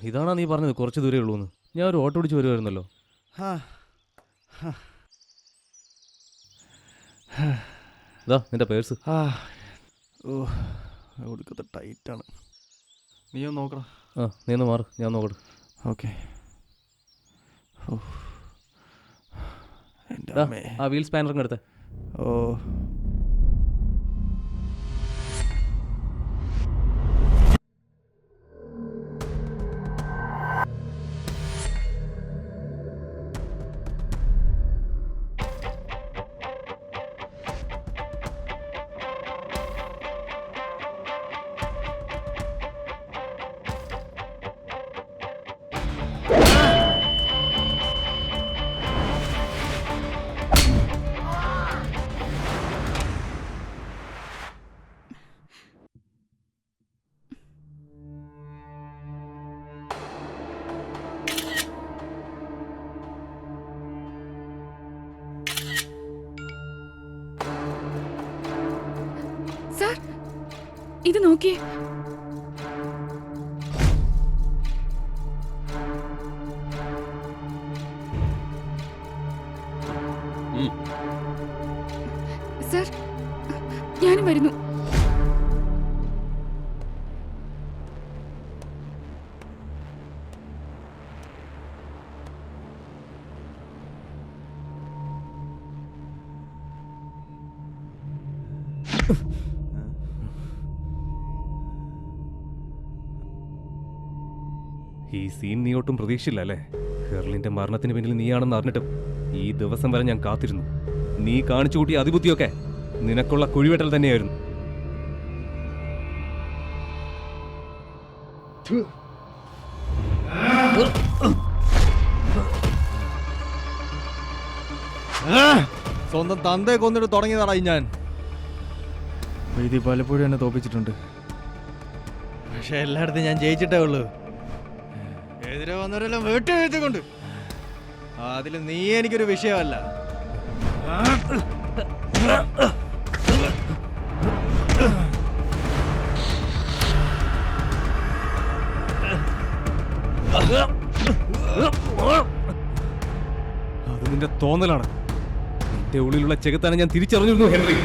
ഇതാണോ നീ പറഞ്ഞത് കുറച്ച് ദൂരേ ഉള്ളൂ എന്ന്? ഞാൻ ഒരു ഓട്ടോ പിടിച്ച് വരുമായിരുന്നല്ലോ. ഇതാ നിന്റെ പേഴ്സ്. ഒടുക്കത്തെ ടൈറ്റാണ്. നീ ഒന്ന് നോക്കണം. നീ ഒന്ന് മാറ്, ഞാൻ നോക്കട്ടെ. ഓക്കെ. ആ വീൽ സ്പാനറും എടുത്തേ. സാർ, ഇത് നോക്കിയേ. സാർ, ഞാനും വരുന്നു. ഈ സീൻ നീ ഒട്ടും പ്രതീക്ഷയില്ല അല്ലേ? ഹെർലിന്റെ മരണത്തിന് പിന്നിൽ നീയാണെന്ന് അറിഞ്ഞിട്ടും ഈ ദിവസം വരെ ഞാൻ കാത്തിരുന്നു. നീ കാണിച്ചു കൂട്ടിയ അതിബുദ്ധിയൊക്കെ നിനക്കുള്ള കുഴിവെട്ടൽ തന്നെയായിരുന്നു. സ്വന്തം തന്തയെ കൊന്നിട്ട് തുടങ്ങിയതാടായി ഞാൻ. ഇത് പലപ്പോഴും എന്നെ തോപ്പിച്ചിട്ടുണ്ട്. പക്ഷെ എല്ലായിടത്തും ഞാൻ ജയിച്ചിട്ടേ ഉള്ളൂ. എതിരെ വന്നവരെല്ലാം വീട്ടുകൊണ്ട് അതിൽ നീ എനിക്കൊരു വിഷയമല്ല. അത് നിന്റെ തോന്നലാണ്. നിന്റെ ഉള്ളിലുള്ള ചെകുത്താനെ ഞാൻ തിരിച്ചറിഞ്ഞിരുന്നു ഹെൻറി.